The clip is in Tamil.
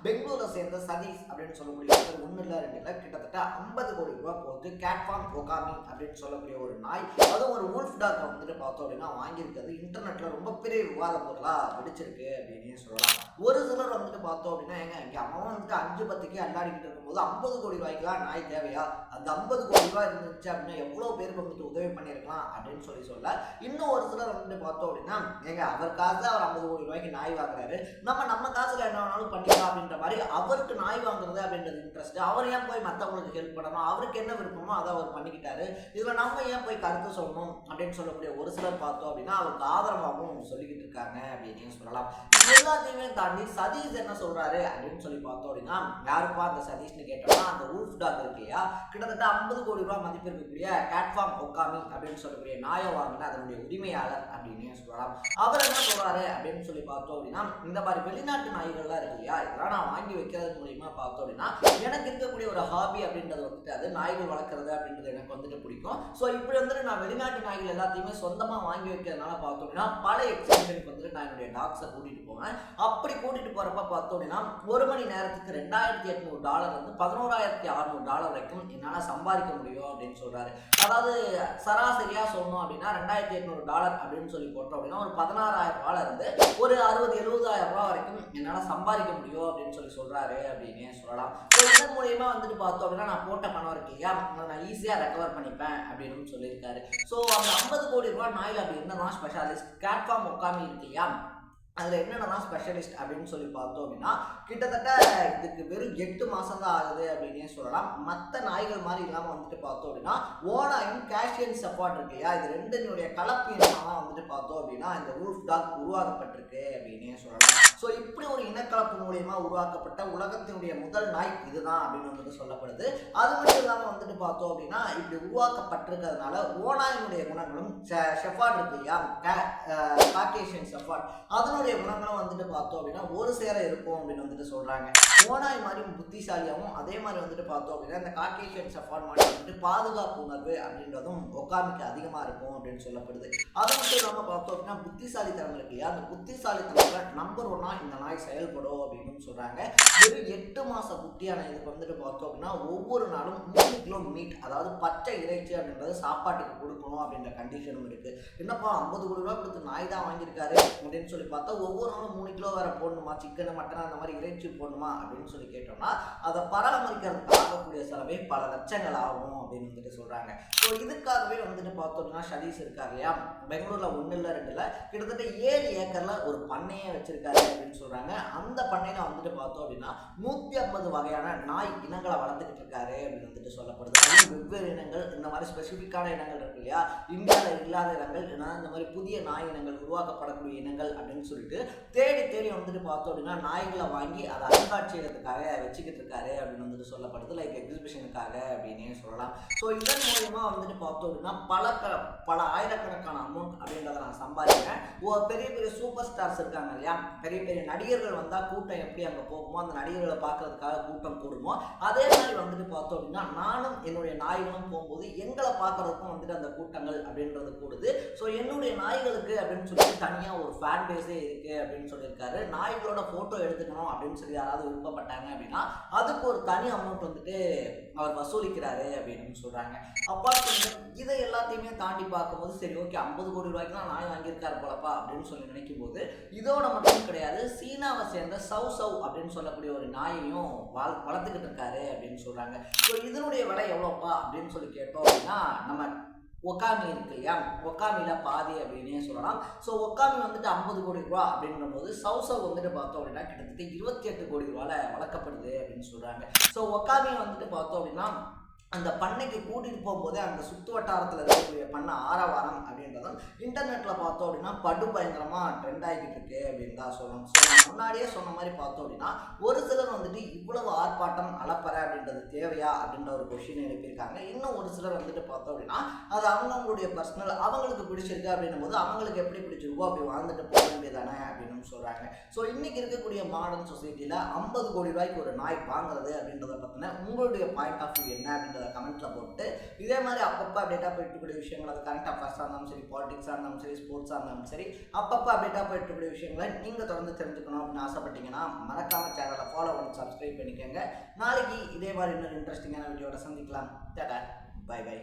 பெங்களூரை சேர்ந்த சதீஷ் அப்படின்னு சொல்லக்கூடிய ஒன்னு இல்ல ரெண்டு இல்ல கிட்டத்தட்ட 50 கோடி ரூபாய் போட்டு கேட்ஃபார்ம் ஒகாமி அப்படின்னு சொல்லக்கூடிய ஒரு நாய், அதுவும் ஒரு வூல்ஃப் டாக் வந்துட்டு பார்த்தோம் அப்படின்னா வாங்கியிருக்கிறது இன்டர்நெட்ல ரொம்ப பெரிய விவாத பொருளா வெடிச்சிருக்கு அப்படின்னு சொல்லலாம். ஒரு சிலர் வந்துட்டு பார்த்தோம் அப்படின்னா எங்க அம்மா வந்துட்டு 5-10க்கு அல்லாடிக்கிட்டு இருக்கும்போது 50 கோடி ரூபாய்க்குலாம் நாய் தேவையா, அந்த 50 கோடி ரூபாய் இருந்துச்சு அப்படின்னா எவ்வளவு பேருக்கு வந்துட்டு உதவி பண்ணிருக்கலாம் அப்படின்னு சொல்ல. இன்னும் ஒரு சிலர் வந்துட்டு பார்த்தோம் அப்படின்னா அவர் காசு அவர் 50 கோடி ரூபாய்க்கு நாய் வாங்குறாரு, நம்ம காசுல என்ன வேணாலும் பண்ணிக்கலாம் அப்படின்ற மாதிரி அவருக்கு நாய் வாங்குறது அப்படின்றது இன்ட்ரெஸ்ட். அவர் ஏன் போய் மற்றவங்களுக்கு ஹெல்ப் பண்ணணும், அவருக்கு என்ன விருப்பமோ அதை அவர் பண்ணிக்கிட்டாரு, இதுல நம்ம ஏன் போய் கருத்து சொல்லணும் அப்படின்னு சொல்லக்கூடிய ஒரு சிலர் பார்த்தோம் அப்படின்னா அவருக்கு ஆதரவாகவும் சொல்லிக்கிட்டு இருக்காங்க அப்படின்னு சொல்லலாம். எல்லாத்தையுமே தாண்டி சதீஷ் என்ன சொல்றாரு அப்படின்னு சொல்லி பார்த்தோம் அப்படின்னா, யாருப்பா அந்த சதீஷ்னு கேட்டோம்னா அந்த வூல்ஃப் டாக் இருக்கு இல்லையா, கிட்டத்தட்ட 50 கோடி ரூபாய் மதிப்பு இருக்கக்கூடிய கேட்ஃபார்ம் ஒகாமி அப்படின்னு சொல்லக்கூடிய நாயை வாங்கின அதனுடைய உரிமையாளர் அப்படின்னு சொல்லலாம். அவர் என்ன சொல்றாரு அப்படின்னு சொல்லி பார்த்தோம் அப்படின்னா, இந்த மாதிரி வெளிநாட்டு நாய்கள்லாம் இருக்கு இல்லையா, இதெல்லாம் நான் வாங்கி வைக்கிறது மூலியமா பார்த்தோம் அப்படின்னா எனக்கு இருக்கக்கூடிய ஒரு ஹாபி அப்படின்றது வந்துட்டு அது நாய்கள் வளர்க்குறது அப்படின்றது எனக்கு வந்துட்டு பிடிக்கும். ஸோ இப்படி வந்துட்டு நான் வெளிநாட்டு நாய்கள் எல்லாத்தையுமே சொந்தமா வாங்கி வைக்கிறதுனால பார்த்தோம் அப்படின்னா பல எக்ஸிபிஷனுக்கு வந்துட்டு நான் என்னுடைய டாக்ஸை கூட்டிட்டு போவேன். அப்படி கூட்டிட்டு போறப்ப பார்த்தோம் அப்படின்னா ஒரு மணி நேரத்துக்கு $2,800 வந்து $11,600 வரைக்கும் என்னால சம்பாதிக்க முடியும் அப்படின்னு சொல்றாரு. அதாவது சராசரியா சொல்லணும் அப்படின்னா $2,800 அப்படின்னு சொல்லி போட்டோம் அப்படின்னா ஒரு $16,000 இருந்து ஒரு $60,000-70,000 வரைக்கும் என்னால சம்பாதிக்க முடியும் அப்படின்னு சொல்றாரு அப்படின்னு சொல்லலாம். இதன் மூலியமா வந்துட்டு பார்த்தோம் அப்படின்னா நான் போட்ட பணம் இருக்கு இல்லையா, நான் ஈஸியா ரெக்கவர் பண்ணிப்பேன் அப்படின்னு சொல்லியிருக்காரு. ஸோ அந்த 50 கோடி ரூபாய் நாயில் அப்படி என்னன்னா ஸ்பெஷாலிஸ்ட் கேட்ஃபார்ம் ஒகாமி இருக்கு இல்லையா, அதில் என்னென்னா ஸ்பெஷலிஸ்ட் அப்படின்னு சொல்லி பார்த்தோம் அப்படின்னா கிட்டத்தட்ட இதுக்கு வெறும் 8 மாதம் தான் ஆகுது அப்படின்னே சொல்லலாம். மற்ற நாய்கள் மாதிரி இல்லாமல் வந்துட்டு பார்த்தோம் அப்படின்னா ஓனாயும் கேஷியன் ஷெப்பர்ட் இருக்கு இல்லையா, இது ரெண்டினுடைய கலப்பு இனமாக வந்துட்டு பார்த்தோம் அப்படின்னா இந்த வூல்ஃப் டாக் உருவாக்கப்பட்டிருக்கு அப்படின்னே சொல்லலாம். ஸோ இப்படி ஒரு இனக்கலப்பு மூலியமாக உருவாக்கப்பட்ட உலகத்தினுடைய முதல் நாய் இதுதான் அப்படின்னு வந்துட்டு சொல்லப்படுது. அது மட்டும் இல்லாமல் வந்துட்டு பார்த்தோம் அப்படின்னா இப்படி உருவாக்கப்பட்டிருக்கிறதுனால ஓனாயினுடைய குணங்களும் ஷெப்பர்ட் இருக்கு இல்லையா, காக்கேஷியன் ஷெப்பர்ட், அதனுடைய குணங்களும் வந்துட்டு பார்த்தோம் அப்படின்னா ஒரு சேர இருக்கும் அப்படின்னு வந்துட்டு சொல்றாங்க. ஓனாய் மாதிரி புத்திசாலியாகவும் அதே மாதிரி வந்துட்டு பார்த்தோம் அப்படின்னா இந்த காக்கேஷியன் ஷெப்பர்ட் மாதிரி வந்துட்டு பாதுகாப்பு உணர்வு அப்படின்றதும் ஒகாமிக்கு அதிகமா இருக்கும் அப்படின்னு சொல்லப்படுது. அது மட்டும் இல்லாமல் பார்த்தோம் அப்படின்னா புத்திசாலித்தனம் இருக்கு இல்லையா, அந்த புத்திசாலித்தனத்துல நம்பர் 1 இந்த நாய் செயல்படும் அப்படின்னு சொல்றாங்க. வெறும் 8 மாச குட்டியான இதுக்கு வந்துட்டு பார்த்தோம் அப்படின்னா ஒவ்வொரு நாளும் 3 கிலோ மீட், அதாவது பச்சை இறைச்சி அப்படின்றது சாப்பாட்டுக்கு கொடுக்கணும் அப்படின்ற கண்டிஷனும் இருக்கு. என்னப்பா 50 கோடி ரூபாய் கொடுத்து நாய் தான் வாங்கியிருக்காரு அப்படின்னு சொல்லி பார்த்தா ஒவ்வொரு நாளும் 3 கிலோ வேற போடணுமா, சிக்கன் மட்டன் அந்த மாதிரி இறைச்சி போடணுமா அப்படின்னு சொல்லி கேட்டோம்னா அதை பராமரிக்கிறதுக்கு ஆகக்கூடிய செலவே பல லட்சங்கள் ஆகும் அப்படின்னு வந்துட்டு சொல்றாங்க. ஸோ இதுக்காகவே வந்துட்டு பார்த்தோம்னா சதீஷ் இருக்காரு இல்லையா, பெங்களூர்ல 1 இல்ல 2 இல்ல கிட்டத்தட்ட 7 ஏக்கர்ல ஒரு பண்ணையே வச்சிருக்காரு அப்படின்னு சொல்றாங்க. அந்த பண்ணையில வந்துட்டு பார்த்தோம் அப்படின்னா 150 வகையான நாய் இனங்களை வளர்த்துக்கிட்டு இருக்காரு அப்படின்னு வந்துட்டு சொல்லப்படுது. அதுவும் வெவ்வேறு இனங்கள், இந்த மாதிரி ஸ்பெசிபிக்கான இனங்கள் இருக்கு இல்லையா, இந்தியாவில் இல்லாத இனங்கள், இந்த மாதிரி புதிய நாய் இனங்கள் உருவாக்கப்படக்கூடிய இனங்கள் அப்படின்னு சொல்லிட்டு தேடி தேடி வந்துட்டு பார்த்தோம் அப்படின்னா நாய்களை வாங்கி அதை அருங்காட்சியகத்துக்காக வச்சுக்கிட்டு இருக்காரு அப்படின்னு வந்துட்டு சொல்லப்படுது, லைக் எக்ஸிபிஷனுக்காக அப்படின்னே சொல்லலாம். ஸோ இதன் மூலயமா வந்துட்டு பார்த்தோம் அப்படின்னா பல ஆயிரக்கணக்கான அமௌண்ட் அப்படின்றத நான் சம்பாதிக்கிறேன். பெரிய பெரிய சூப்பர் ஸ்டார்ஸ் இருக்காங்க இல்லையா, பெரிய பெரிய நடிகர்கள் வந்தா கூட்டம் எப்படி அங்கே போகுமோ, அந்த நடிகர்களை பார்க்கறதுக்காக கூட்டம் கூடுமோ, அதே மாதிரி வந்துட்டு பார்த்தோம் அப்படின்னா நானும் என்னுடைய நாய்களும் போகும்போது எங்களை பார்க்கறதுக்கும் வந்துட்டு அந்த கூட்டங்கள் அப்படின்றது கூடுது. ஸோ என்னுடைய நாய்களுக்கு அப்படின்னு சொல்லிட்டு தனியாக ஒரு ஃபேன் பேஸே இருக்கு அப்படின்னு சொல்லியிருக்காரு. நாய்களோட போட்டோ எடுத்துக்கணும் அப்படின்னு சொல்லி யாராவது விருப்பப்பட்டாங்க அப்படின்னா அதுக்கு ஒரு தனி அமௌண்ட் வந்துட்டு அவர் வசூலிக்கிறாரு அப்படின்னு சொல்றாங்க. அப்பா இதை எல்லாத்தையுமே தாண்டி பார்க்கும்போது சரி ஓகே 50 கோடி ரூபாய்க்குலாம் நாய் வாங்கியிருக்காரு போலப்பா அப்படின்னு சொல்லி நினைக்கும் போது இதோட மட்டும் கிடையாது, சீனாவை சேர்ந்த சவ் அப்படின்னு சொல்லக்கூடிய ஒரு நாயையும் வளர்த்துக்கிட்டு இருக்காரு அப்படின்னு சொல்றாங்க. ஸோ இதனுடைய விலை எவ்வளோப்பா அப்படின்னு சொல்லி கேட்டோம் அப்படின்னா நம்ம ஒகாமி இருக்கு இல்லையா, ஒகாமியில பாதி அப்படின்னே சொல்லலாம். ஸோ ஒகாமி வந்துட்டு 50 கோடி ரூபா அப்படின்ற போது சவ் வந்துட்டு பார்த்தோம் அப்படின்னா கிட்டத்தட்ட 28 கோடி ரூபாயில வளர்க்கப்படுது அப்படின்னு சொல்றாங்க. ஸோ ஒகாமி வந்துட்டு பார்த்தோம் அப்படின்னா அந்த பண்ணைக்கு கூட்டிகிட்டு போகும்போதே அந்த சுற்று வட்டாரத்தில் இருக்கக்கூடிய பண்ணை ஆரவாரம் அப்படின்றதும் இன்டர்நெட்டில் பார்த்தோம் அப்படின்னா படு பயங்கரமாக ட்ரெண்ட் ஆகிக்கிட்டு இருக்கு அப்படின்னு தான் சொல்லணும். ஸோ நான் முன்னாடியே சொன்ன மாதிரி பார்த்தோம் அப்படின்னா ஒரு சிலர் வந்துட்டு இவ்வளவு ஆர்ப்பாட்டம் அலப்பறை அப்படின்றது தேவையா அப்படின்ற ஒரு கொஷின் எழுப்பியிருக்காங்க. இன்னும் ஒரு சிலர் வந்துட்டு பார்த்தோம் அப்படின்னா அது அவங்களுடைய பர்சனல், அவங்களுக்கு பிடிச்சிருக்கு அப்படின்னும் போது அவங்களுக்கு எப்படி பிடிச்சிருக்கோ அப்படி வாழ்ந்துட்டு போக வேண்டியதானே அப்படின்னு சொல்கிறாங்க. ஸோ இன்றைக்கி இருக்கக்கூடிய மாடர்ன் சொசைட்டியில் 50 கோடி ரூபாய்க்கு ஒரு நாய் வாங்குறது அப்படின்றத பற்றின உங்களுடைய பாயிண்ட் ஆஃப் வியூ என்ன அப்படின்றத கமெண்ட்ல போட்டு இதே மாதிரி அப்பப்போ அப்டேட்டாக போயிட்டுக்கூடிய விஷயங்கள், அது கரண்ட் அஃபேர்ஸாக இருந்தாலும் சரி, பாலிடிக்ஸாக இருந்தாலும் சரி, ஸ்போர்ட்ஸாக இருந்தாலும் சரி, அப்பப்போ அப்டேட்டாக போயிட்டுக்கூடிய விஷயங்களை நீங்கள் தொடர்ந்து தெரிஞ்சுக்கணும் அப்படின்னு ஆசைப்பட்டீங்கன்னா மறக்காம சேனலை ஃபாலோ பண்ணி சப்ஸ்கிரைப் பண்ணிக்கோங்க. நாளைக்கு இதே மாதிரி இன்னொரு இன்ட்ரெஸ்டிங்கான வீடியோட சந்திக்கலாம். Tata, bye by.